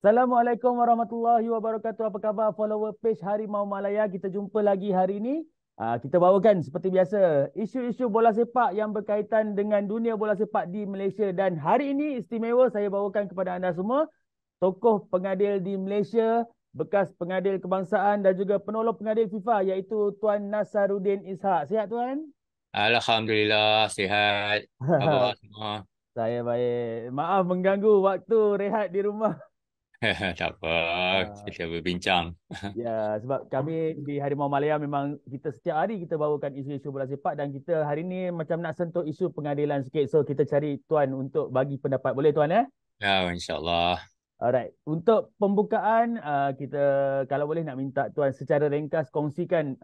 Assalamualaikum warahmatullahi wabarakatuh. Apa khabar follower page Harimau Malaya? Kita jumpa lagi hari ini. Kita bawakan seperti biasa isu-isu bola sepak yang berkaitan dengan dunia bola sepak di Malaysia. Dan hari ini istimewa saya bawakan kepada anda semua tokoh pengadil di Malaysia, bekas pengadil kebangsaan dan juga penolong pengadil FIFA iaitu Tuan Nasaruddin Ishak. Sihat Tuan? Alhamdulillah sihat. Khabar semua? Saya baik. Maaf mengganggu waktu rehat di rumah. Tak apa, Ah, kita berbincang. Ya, sebab kami di Harimau Malaya memang kita setiap hari kita bawakan isu-isu bola sepak dan kita hari ni macam nak sentuh isu pengadilan sikit. So kita cari Tuan untuk bagi pendapat. Boleh Tuan eh? Ya, insyaAllah. Alright. Untuk pembukaan kita kalau boleh nak minta Tuan secara ringkas kongsikan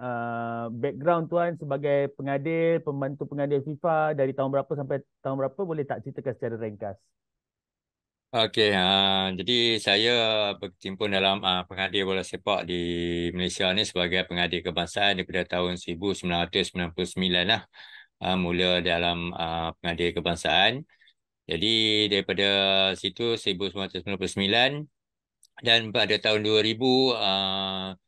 background Tuan sebagai pengadil, pembantu pengadil FIFA dari tahun berapa sampai tahun berapa, boleh tak ceritakan secara ringkas? Okey, jadi saya berkecimpung dalam pengadil bola sepak di Malaysia ni sebagai pengadil kebangsaan daripada tahun 1999 lah. Mula dalam pengadil kebangsaan. Jadi daripada situ 1999 dan pada tahun 2000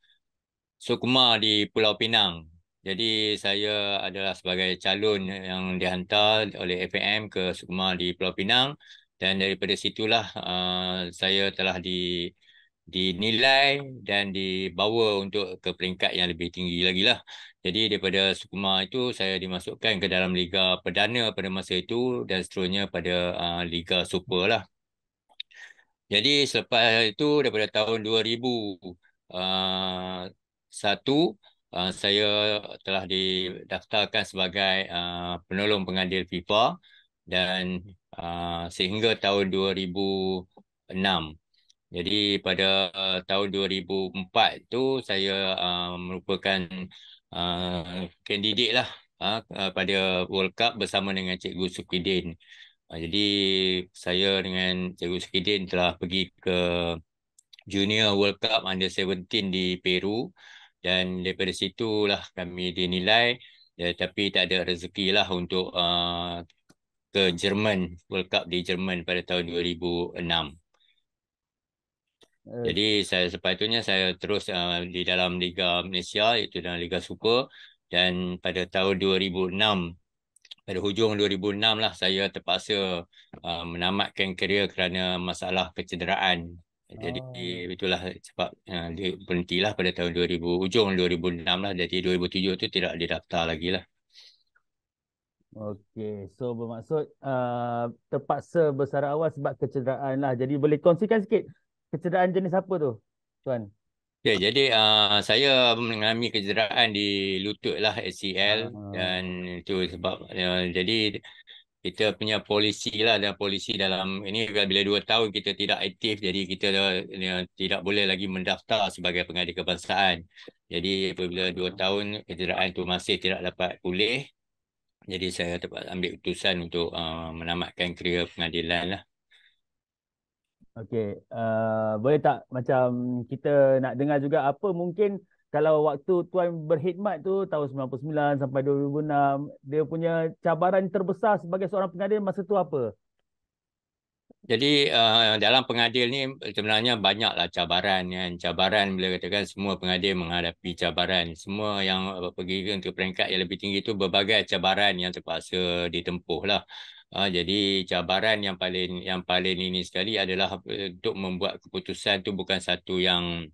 Sukma di Pulau Pinang. Jadi saya adalah sebagai calon yang dihantar oleh FAM ke Sukma di Pulau Pinang dan daripada situlah saya telah dinilai dan dibawa untuk ke peringkat yang lebih tinggi lagi lah. Jadi daripada Sukma itu saya dimasukkan ke dalam Liga Perdana pada masa itu dan seterusnya pada Liga Super lah. Jadi selepas itu daripada tahun 2001 saya telah didaftarkan sebagai penolong pengadil FIFA dan sehingga tahun 2006. Jadi pada tahun 2004 itu saya merupakan kandidat lah pada World Cup bersama dengan Cikgu Sukidin. Jadi saya dengan Cikgu Sukidin telah pergi ke Junior World Cup Under 17 di Peru dan daripada situlah kami dinilai tapi tak ada rezeki lah untuk ke Jerman, World Cup di Jerman pada tahun 2006. Eh, Jadi saya sepatutnya saya terus di dalam Liga Malaysia iaitu dalam Liga Super dan pada tahun 2006, pada hujung 2006 lah saya terpaksa menamatkan kerjaya kerana masalah kecederaan. Jadi Oh, itulah sebab dia berhentilah pada tahun 2000, hujung 2006 lah. Jadi 2007 tu tidak didaftar lagi lah. okey. So bermaksud terpaksa bersara awal sebab kecederaan lah. Jadi boleh kongsikan sikit kecederaan jenis apa tu, Tuan? Ya, jadi saya mengalami kecederaan di lutut lah ACL Ah, dan itu sebab jadi kita punya polisi lah dan polisi dalam ini bila 2 tahun kita tidak aktif jadi kita tidak boleh lagi mendaftar sebagai pengadil kebangsaan. Jadi apabila 2 tahun kecederaan itu masih tidak dapat pulih, jadi saya terpaksa ambil keputusan untuk menamatkan kerjaya pengadilan lah. okey. Boleh tak macam kita nak dengar juga apa mungkin kalau waktu Tuan berkhidmat tu tahun 99 sampai 2006, dia punya cabaran terbesar sebagai seorang pengadil masa tu apa? Jadi dalam pengadil ni sebenarnya banyaklah cabaran kan. Cabaran bila katakan semua pengadil menghadapi cabaran. Semua yang pergi ke peringkat yang lebih tinggi itu berbagai cabaran yang terpaksa ditempuh lah. Jadi cabaran yang paling ini sekali adalah untuk membuat keputusan tu bukan satu yang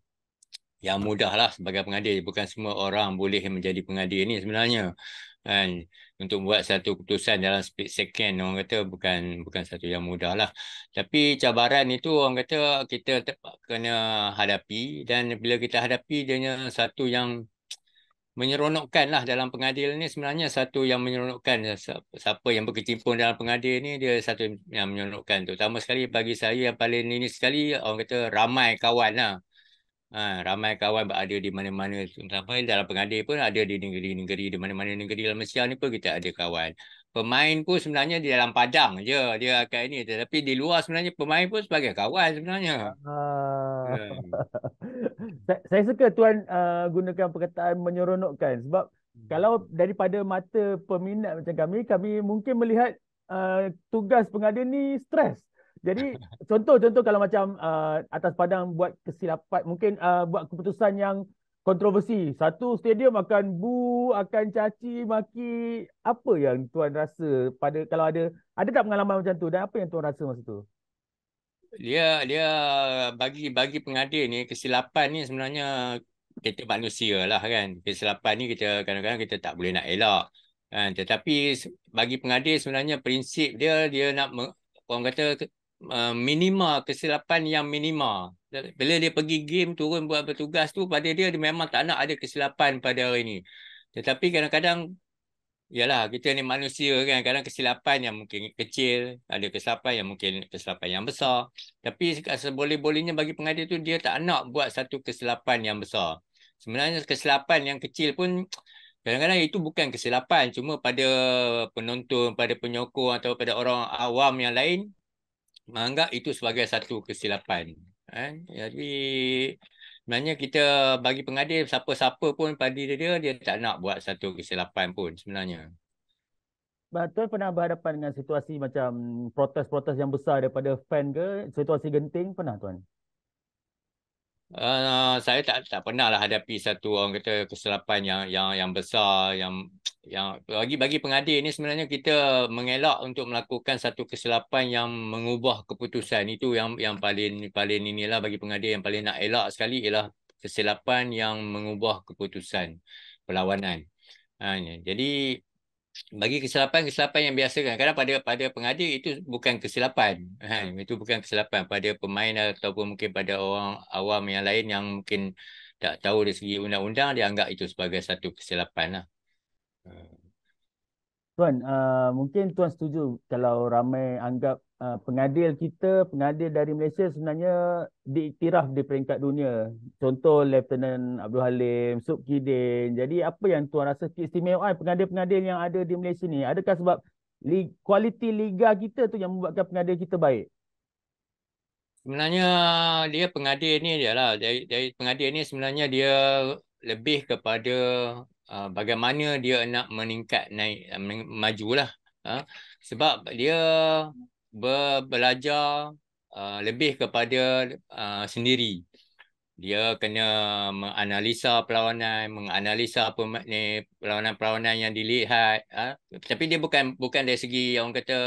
mudah lah sebagai pengadil. Bukan semua orang boleh menjadi pengadil ni sebenarnya. Kan, untuk buat satu keputusan dalam split second orang kata bukan bukan satu yang mudah lah. Tapi cabaran itu orang kata kita kena hadapi dan bila kita hadapi dia satu yang menyeronokkan lah dalam pengadil ni sebenarnya satu yang menyeronokkan. Siapa yang berkecimpung dalam pengadil ni dia satu yang menyeronokkan. Terutama sekali bagi saya yang paling ini sekali orang kata ramai kawan lah. Ramai kawan berada di mana-mana. Sampai dalam pengadil pun ada di negeri-negeri, di mana-mana negeri dalam Malaysia ni pun kita ada kawan. Pemain pun sebenarnya di dalam padang je dia akan ini. Tetapi di luar sebenarnya pemain pun sebagai kawan sebenarnya. Ah. Hmm. Saya suka Tuan gunakan perkataan menyeronokkan sebab kalau daripada mata peminat macam kami mungkin melihat tugas pengadil ni stres. Jadi contoh-contoh kalau macam atas padang buat kesilapan, mungkin buat keputusan yang kontroversi. Satu stadium akan akan caci maki. Apa yang tuan rasa pada kalau ada tak pengalaman macam tu dan apa yang tuan rasa masa tu? Dia dia bagi pengadil ni kesilapan ni sebenarnya kita manusia lah kan. Kesilapan ni kita kadang-kadang kita tak boleh nak elak kan. Tetapi bagi pengadil sebenarnya prinsip dia nak orang kata minima kesilapan yang minima. Bila dia pergi game turun buat bertugas tu pada dia memang tak nak ada kesilapan pada hari ni. Tetapi kadang-kadang yalah, kita ni manusia kan. Kadang kesilapan yang mungkin kecil, ada kesilapan yang mungkin kesilapan yang besar. Tapi seboleh-bolehnya bagi pengadil tu dia tak nak buat satu kesilapan yang besar. Sebenarnya kesilapan yang kecil pun kadang-kadang itu bukan kesilapan. Cuma pada penonton, pada penyokong atau pada orang awam yang lain menganggap itu sebagai satu kesilapan. Jadi sebenarnya kita bagi pengadil siapa-siapa pun pada dia tak nak buat satu kesilapan pun sebenarnya. Tuan pernah berhadapan dengan situasi macam protes-protes yang besar daripada fan ke? Situasi genting pernah tuan? Saya tak pernah lah hadapi satu orang kata kesilapan yang besar yang bagi pengadil ni sebenarnya kita mengelak untuk melakukan satu kesilapan yang mengubah keputusan itu yang paling paling inilah bagi pengadil yang paling nak elak sekali ialah kesilapan yang mengubah keputusan perlawanan. Jadi bagi kesilapan yang biasa kan kadang pada pengadil itu bukan kesilapan itu bukan kesilapan pada pemain ataupun mungkin pada orang awam yang lain yang mungkin tak tahu dari segi undang-undang dia anggap itu sebagai satu kesilapan lah. Tuan, mungkin tuan setuju kalau ramai anggap pengadil kita, pengadil dari Malaysia sebenarnya diiktiraf di peringkat dunia. Contoh Lieutenant Abdul Halim, Kidin. Jadi apa yang tuan rasa keistimewaan pengadil-pengadil yang ada di Malaysia ni? Adakah sebab kualiti liga kita tu yang membuatkan pengadil kita baik? Sebenarnya dia pengadil ni dia lah dari pengadil ni sebenarnya dia lebih kepada bagaimana dia nak meningkat naik majulah. Sebab dia belajar lebih kepada sendiri. Dia kena menganalisa perlawanan, menganalisa ni perlawanan-perlawanan yang dilihat. Tapi dia bukan dari segi orang kata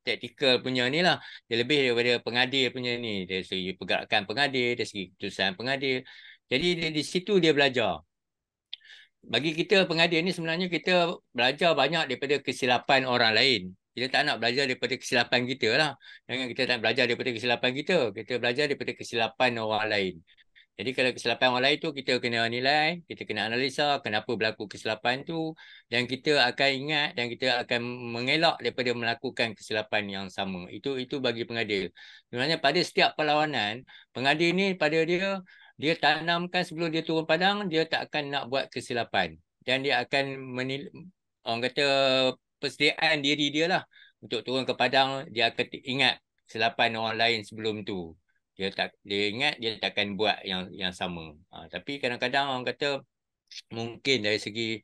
taktikal punya ni lah. Dia lebih daripada pengadil punya ni. Dari segi pergerakan pengadil, dari segi keputusan pengadil. Jadi di situ dia belajar. Bagi kita pengadil ni sebenarnya kita belajar banyak daripada kesilapan orang lain. Kita tak nak belajar daripada kesilapan kita lah. Jangan kita tak belajar daripada kesilapan kita. Kita belajar daripada kesilapan orang lain. Jadi kalau kesilapan orang lain tu kita kena nilai, kita kena analisa kenapa berlaku kesilapan tu dan kita akan ingat dan kita akan mengelak daripada melakukan kesilapan yang sama. Itu bagi pengadil. Sebenarnya pada setiap perlawanan, pengadil ni pada dia tanamkan sebelum dia turun padang, dia tak akan nak buat kesilapan dan dia akan orang kata persediaan diri dia lah untuk turun ke padang, dia akan ingat kesilapan orang lain sebelum tu. Dia ingat dia takkan buat yang sama. Tapi kadang-kadang orang kata mungkin dari segi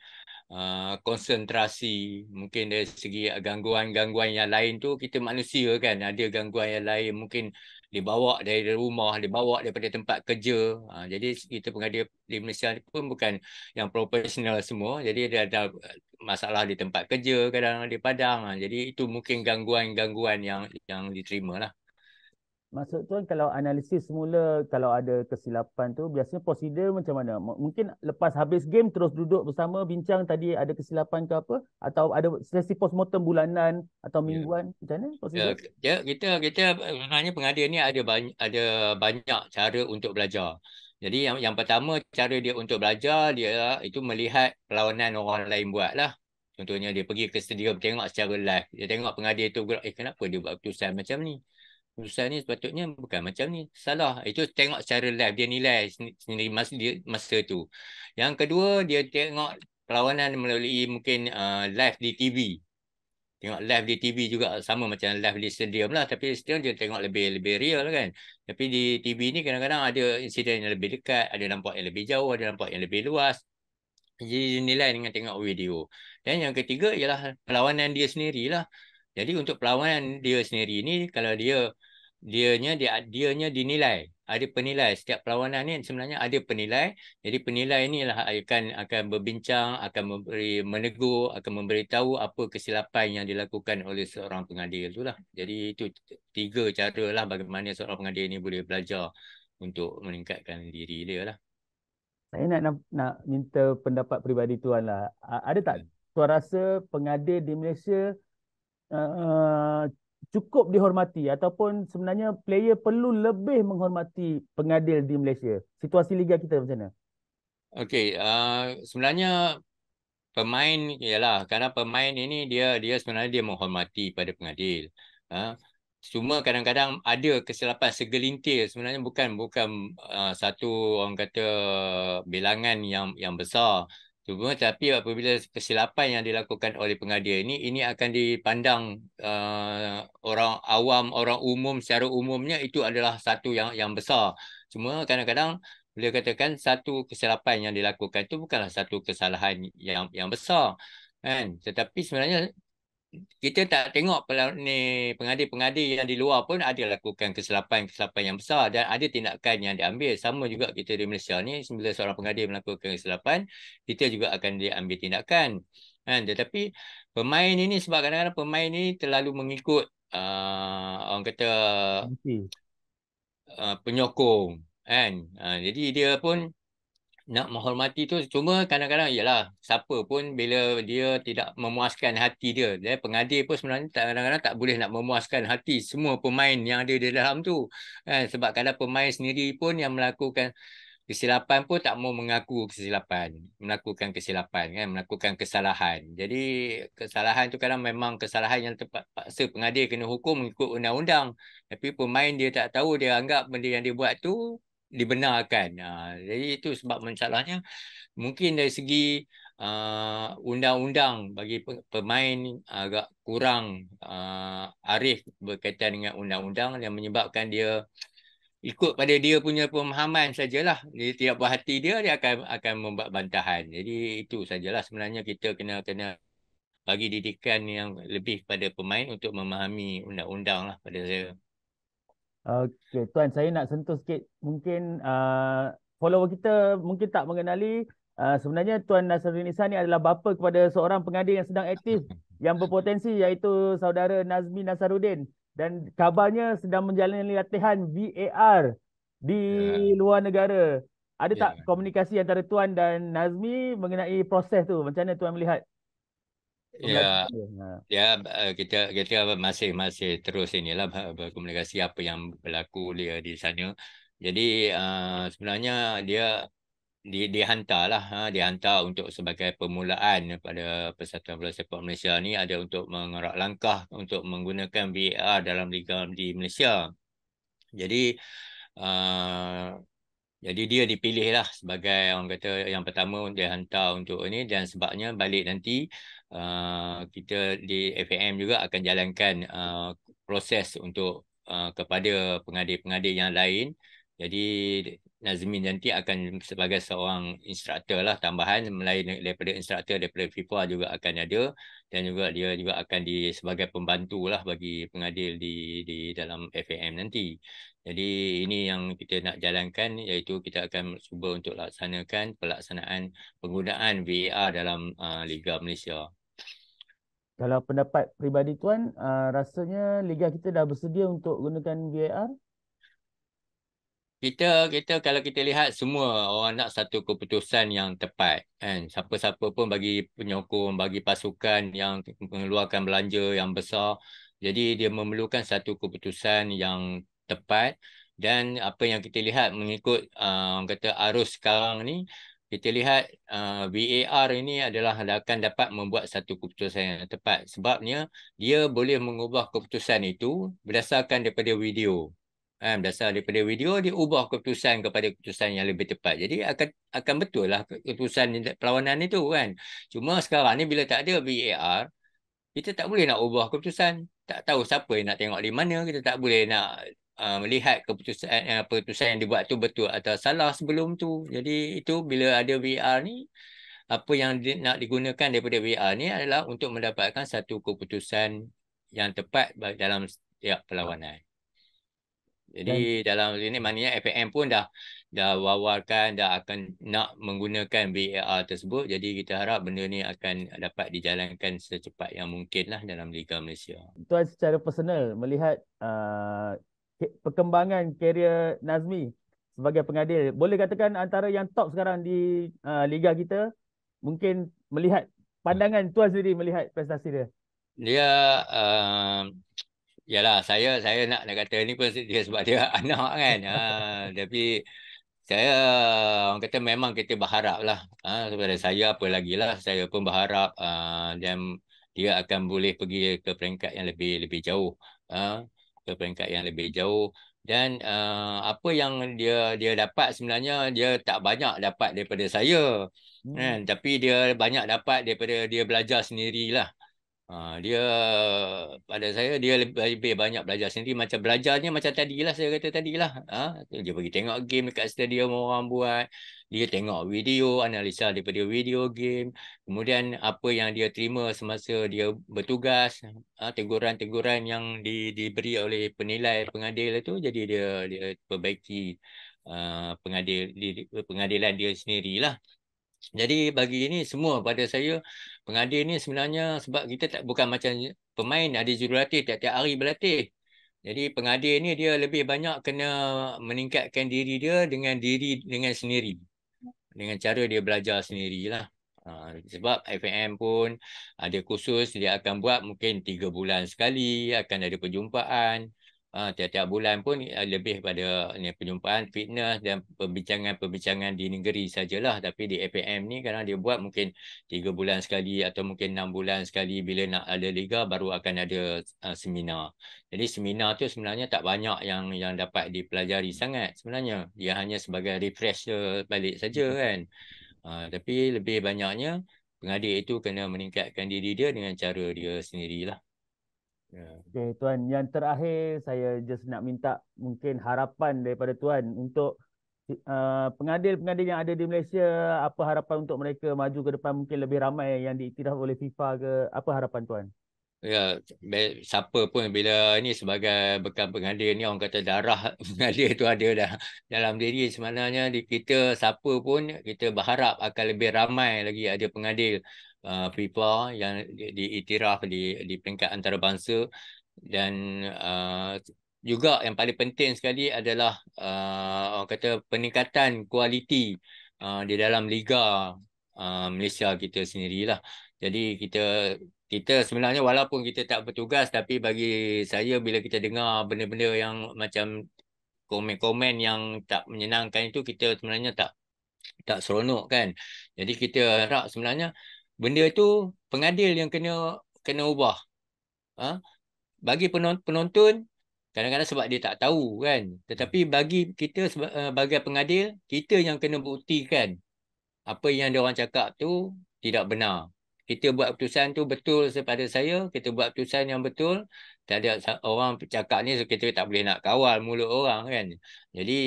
konsentrasi, mungkin dari segi gangguan-gangguan yang lain tu kita manusia kan ada gangguan yang lain mungkin dibawa dari rumah, dibawa daripada tempat kerja. Jadi kita pengadil di Malaysia ni pun bukan yang profesional semua. Jadi dia ada masalah di tempat kerja kadang di padang. Jadi itu mungkin gangguan-gangguan yang diterima lah. Maksud tuan kalau analisis semula kalau ada kesilapan tu biasanya prosedur macam mana? Mungkin lepas habis game terus duduk bersama bincang tadi ada kesilapan ke apa atau ada sesi postmortem bulanan atau Ya. mingguan macam mana Ya, prosedur? kita sebenarnya pengadil ni ada banyak cara untuk belajar. Jadi yang pertama cara dia untuk belajar dia itu melihat perlawanan orang lain buat lah. Contohnya dia pergi ke stadium tengok secara live. Dia tengok pengadil tu gerak, kenapa dia buat keputusan macam ni? Keputusan ni sepatutnya bukan macam ni. Salah. Itu tengok secara live. Dia nilai sendiri masa tu. Yang kedua dia tengok perlawanan melalui mungkin live di TV. Tengok live di TV juga sama macam live di stadium lah. Tapi stadium dia tengok lebih real kan. Tapi di TV ni kadang-kadang ada insiden yang lebih dekat. Ada nampak yang lebih jauh. Ada nampak yang lebih luas. Jadi nilai dengan tengok video. Dan yang ketiga ialah perlawanan dia sendirilah. Jadi untuk perlawanan dia sendiri ni kalau dia dianya dinilai. Ada penilai. Setiap perlawanan ni sebenarnya ada penilai. Jadi penilai ni lah akan berbincang, akan menegur, akan memberitahu apa kesilapan yang dilakukan oleh seorang pengadil tu lah. Jadi itu 3 cara lah bagaimana seorang pengadil ni boleh belajar untuk meningkatkan diri dia lah. Saya nak minta pendapat peribadi tuan lah. Ada tak tuan rasa pengadil di Malaysia uh, cukup dihormati ataupun sebenarnya player perlu lebih menghormati pengadil di Malaysia? Situasi liga kita macam mana? Okey, sebenarnya pemain ialah kerana pemain ini dia sebenarnya dia menghormati pada pengadil. Ha? Cuma kadang-kadang ada kesilapan segelintir, sebenarnya bukan bukan satu orang kata bilangan yang besar. Cuma tapi apabila kesilapan yang dilakukan oleh pengadil ini akan dipandang orang awam, orang umum secara umumnya itu adalah satu yang besar. Cuma kadang-kadang beliau katakan satu kesilapan yang dilakukan itu bukanlah satu kesalahan yang besar, kan? Tetapi sebenarnya kita tak tengok ni pengadil-pengadil yang di luar pun ada lakukan kesilapan-kesilapan yang besar dan ada tindakan yang diambil. Sama juga kita di Malaysia ni, bila seorang pengadil melakukan kesilapan, kita juga akan diambil tindakan. Kan? Tetapi pemain ini sebab kadang-kadang pemain ini terlalu mengikut orang kata Mesti. penyokong, kan? Jadi dia pun nak menghormati tu, cuma kadang-kadang ialah siapa pun bila dia tidak memuaskan hati dia, pengadil pun sebenarnya kadang-kadang tak boleh nak memuaskan hati semua pemain yang ada di dalam tu, kan? Sebab kadang pemain sendiri pun yang melakukan kesilapan pun tak mau mengaku melakukan kesilapan, kan, melakukan kesalahan. Jadi kesalahan tu kadang memang kesalahan yang terpaksa pengadil kena hukum mengikut undang-undang. Tapi pemain dia tak tahu, dia anggap benda yang dia buat tu dibenarkan. Jadi itu sebab masalahnya. Mungkin dari segi undang-undang bagi pemain agak kurang arif berkaitan dengan undang-undang yang menyebabkan dia ikut pada dia punya pemahaman sajalah. Dia tidak puas hati dia akan membuat bantahan. Jadi itu sajalah sebenarnya kita kena bagi didikan yang lebih kepada pemain untuk memahami undang-undang lah pada saya. Okey, tuan, saya nak sentuh sikit. Mungkin follower kita mungkin tak mengenali sebenarnya Tuan Nasruddin Ihsan ni adalah bapa kepada seorang pengadil yang sedang aktif yang berpotensi, iaitu saudara Nazmi Nasaruddin, dan kabarnya sedang menjalani latihan VAR di Ya, luar negara. Ada tak ya. komunikasi antara Tuan dan Nazmi mengenai proses tu? Macam mana Tuan melihat Ya, pembelajaran dia? ya, kita masih terus inilah berkomunikasi apa yang berlaku dia di sana. Jadi sebenarnya dihantar untuk sebagai permulaan pada Persatuan Bola Sepak Malaysia ni, ada untuk mengerak langkah untuk menggunakan VAR dalam liga di Malaysia. Jadi uh, jadi dia dipilih lah sebagai orang kata yang pertama dia hantar untuk ini, dan sebabnya balik nanti kita di FAM juga akan jalankan proses untuk kepada pengadil-pengadil yang lain. Jadi Nazmin nanti akan sebagai seorang instruktor lah tambahan, melain daripada instruktor daripada FIFA juga akan ada, dan juga dia juga akan sebagai pembantu lah bagi pengadil di dalam FAM nanti. Jadi ini yang kita nak jalankan, iaitu kita akan cuba untuk laksanakan pelaksanaan penggunaan VAR dalam Liga Malaysia. Kalau pendapat peribadi Tuan, rasanya liga kita dah bersedia untuk gunakan VAR? Kita kalau kita lihat semua orang nak satu keputusan yang tepat, kan. Siapa-siapa pun bagi penyokong, bagi pasukan yang mengeluarkan belanja yang besar. Jadi dia memerlukan satu keputusan yang tepat, dan apa yang kita lihat mengikut orang kata arus sekarang ni, kita lihat VAR ini adalah akan dapat membuat satu keputusan yang tepat, sebabnya dia boleh mengubah keputusan itu berdasarkan daripada video. Berdasar daripada video dia ubah keputusan kepada keputusan yang lebih tepat. Jadi akan betul lah keputusan perlawanan itu, kan. Cuma sekarang ni bila tak ada VAR, kita tak boleh nak ubah keputusan. Tak tahu siapa yang nak tengok di mana. Kita tak boleh nak melihat keputusan yang dibuat tu betul atau salah sebelum tu. Jadi itu bila ada VAR ni, apa yang nak digunakan daripada VAR ni adalah untuk mendapatkan satu keputusan yang tepat dalam setiap perlawanan. Dan Jadi dalam ini maknanya FAM pun dah wawarkan, dah akan nak menggunakan VAR tersebut. Jadi kita harap benda ni akan dapat dijalankan secepat yang mungkin lah dalam Liga Malaysia. Tuan secara personal melihat perkembangan karier Nazmi sebagai pengadil, boleh katakan antara yang top sekarang di liga kita, mungkin melihat pandangan tuan sendiri melihat prestasi dia. Dia yalah, saya nak kata ni pun dia sebab dia anak kan. Tapi saya orang kata memang kita berharap lah. Kepada saya apa lagi lah. Saya pun berharap dan dia akan boleh pergi ke peringkat yang lebih lebih jauh. Ke peringkat yang lebih jauh. Dan apa yang dia dapat sebenarnya dia tak banyak dapat daripada saya. Kan? Hmm. Tapi dia banyak dapat daripada dia belajar sendirilah. Dia pada saya dia lebih banyak belajar sendiri, macam belajarnya macam tadilah saya kata tadilah. Dia pergi tengok game dekat stadium orang buat, dia tengok video, analisa daripada video game, kemudian apa yang dia terima semasa dia bertugas, teguran-teguran yang diberi oleh penilai pengadil itu, jadi dia perbaiki pengadilan dia sendirilah. Jadi bagi ini semua pada saya pengadil ni sebenarnya sebab kita tak bukan macam pemain ada jurulatih tiap-tiap hari berlatih. Jadi pengadil ni dia lebih banyak kena meningkatkan diri dia dengan sendiri. Dengan cara dia belajar sendirilah. Sebab FAM pun ada kursus dia akan buat mungkin 3 bulan sekali akan ada perjumpaan. Tiap-tiap bulan pun lebih pada ni, perjumpaan fitness dan perbincangan-perbincangan di negeri sajalah. Tapi di FAM ni kadang dia buat mungkin 3 bulan sekali atau mungkin 6 bulan sekali bila nak ada liga baru akan ada seminar. Jadi seminar tu sebenarnya tak banyak yang dapat dipelajari sangat sebenarnya. Dia hanya sebagai refresher balik saja kan. Tapi lebih banyaknya pengadil itu kena meningkatkan diri dia dengan cara dia sendirilah. Ya. Okey, Tuan. Yang terakhir, saya just nak minta mungkin harapan daripada Tuan untuk pengadil-pengadil yang ada di Malaysia, apa harapan untuk mereka maju ke depan mungkin lebih ramai yang diiktiraf oleh FIFA ke, apa harapan Tuan? Ya, siapa pun bila ini sebagai bekas pengadil ni orang kata darah pengadil tu ada dah dalam diri sebenarnya di kita siapa pun kita berharap akan lebih ramai lagi ada pengadil FIFA yang diiktiraf di peringkat antarabangsa dan juga yang paling penting sekali adalah orang kata peningkatan kualiti di dalam liga Malaysia kita sendirilah. Jadi kita sebenarnya walaupun kita tak bertugas tapi bagi saya bila kita dengar benda-benda yang macam komen-komen yang tak menyenangkan itu kita sebenarnya tak seronok kan. Jadi kita harap sebenarnya benda itu pengadil yang kena kena ubah. Ha? Bagi penonton kadang-kadang sebab dia tak tahu kan. Tetapi bagi kita sebagai pengadil kita yang kena buktikan apa yang dia orang cakap tu tidak benar. Kita buat keputusan tu betul pada saya, kita buat keputusan yang betul. Tak ada orang cakap ni kita tak boleh nak kawal mulut orang kan. Jadi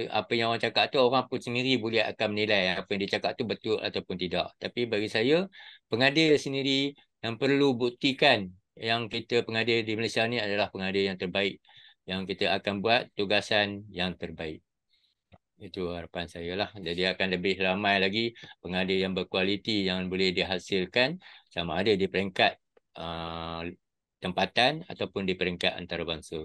apa yang orang cakap tu orang pun sendiri boleh akan menilai apa yang dia cakap tu betul ataupun tidak. Tapi bagi saya pengadil sendiri yang perlu buktikan yang kita pengadil di Malaysia ni adalah pengadil yang terbaik yang kita akan buat tugasan yang terbaik. Itu harapan saya lah. Jadi akan lebih ramai lagi pengadil yang berkualiti yang boleh dihasilkan sama ada di peringkat tempatan ataupun di peringkat antarabangsa.